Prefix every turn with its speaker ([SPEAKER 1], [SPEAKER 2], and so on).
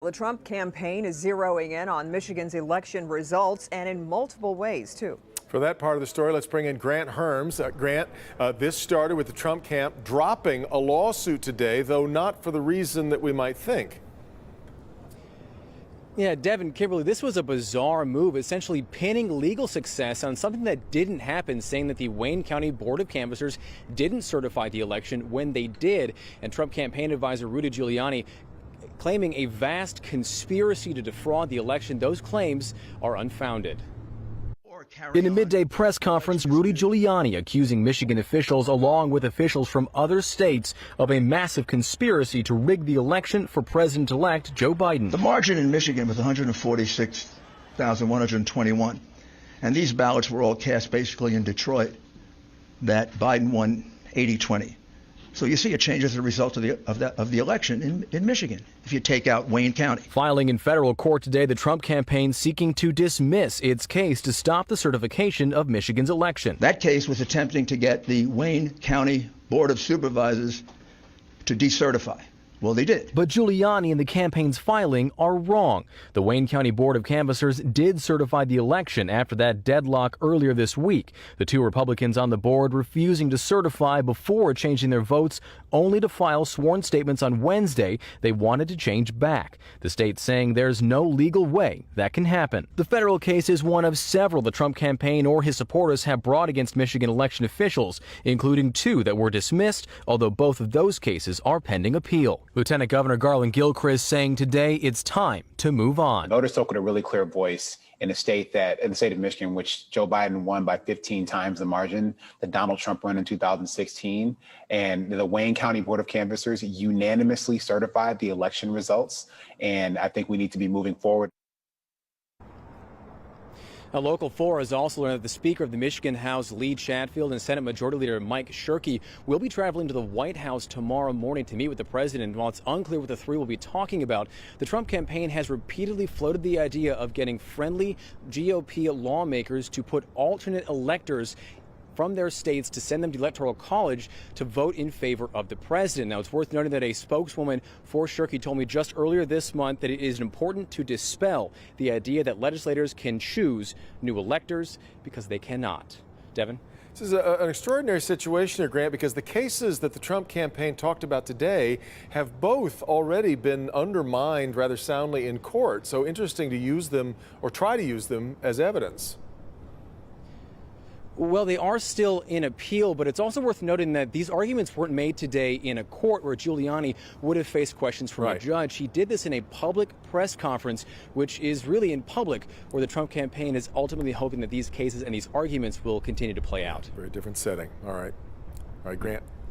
[SPEAKER 1] The Trump campaign is zeroing in on Michigan's election results, and in multiple ways, too.
[SPEAKER 2] For that part of the story, let's bring in Grant Herms. Grant, this started with the Trump camp dropping a lawsuit today, though not for the reason that we might think.
[SPEAKER 3] Yeah, Devin, Kimberly, this was a bizarre move, essentially pinning legal success on something that didn't happen, saying that the Wayne County Board of Canvassers didn't certify the election when they did. And Trump campaign advisor Rudy Giuliani claiming a vast conspiracy to defraud the election. Those claims are unfounded.
[SPEAKER 4] In a midday press conference, Rudy Giuliani accusing Michigan officials, along with officials from other states, of a massive conspiracy to rig the election for President-elect Joe Biden.
[SPEAKER 5] The margin in Michigan was 146,121, and these ballots were all cast basically in Detroit, that Biden won 80-20. So you see a change as a result of the election in Michigan, if you take out Wayne County.
[SPEAKER 4] Filing in federal court today, the Trump campaign seeking to dismiss its case to stop the certification of Michigan's election.
[SPEAKER 5] That case was attempting to get the Wayne County Board of Supervisors to decertify. Well, they did.
[SPEAKER 4] But Giuliani and the campaign's filing are wrong. The Wayne County Board of Canvassers did certify the election after that deadlock earlier this week. The two Republicans on the board refusing to certify before changing their votes, only to file sworn statements on Wednesday they wanted to change back. The state saying there's no legal way that can happen. The federal case is one of several the Trump campaign or his supporters have brought against Michigan election officials, including two that were dismissed, although both of those cases are pending appeal. Lieutenant Governor Garland Gilchrist saying today it's time to move on.
[SPEAKER 6] Voters spoke with a really clear voice in the state of Michigan, which Joe Biden won by 15 times the margin that Donald Trump won in 2016. And the Wayne County Board of Canvassers unanimously certified the election results. And I think we need to be moving forward.
[SPEAKER 3] Now, Local 4 has also learned that the Speaker of the Michigan House, Lee Chatfield, and Senate Majority Leader Mike Shirkey will be traveling to the White House tomorrow morning to meet with the president. While it's unclear what the three will be talking about, the Trump campaign has repeatedly floated the idea of getting friendly GOP lawmakers to put alternate electors from their states to send them to the Electoral College to vote in favor of the president. Now, it's worth noting that a spokeswoman for Shirkey told me just earlier this month that it is important to dispel the idea that legislators can choose new electors because they cannot. Devin?
[SPEAKER 2] This is an extraordinary situation here, Grant, because the cases that the Trump campaign talked about today have both already been undermined rather soundly in court. So interesting to use them or try to use them as evidence.
[SPEAKER 3] Well, they are still in appeal, but it's also worth noting that these arguments weren't made today in a court where Giuliani would have faced questions from a judge. He did this in a public press conference, which is really in public, where the Trump campaign is ultimately hoping that these cases and these arguments will continue to play out.
[SPEAKER 2] Very different setting. All right, Grant.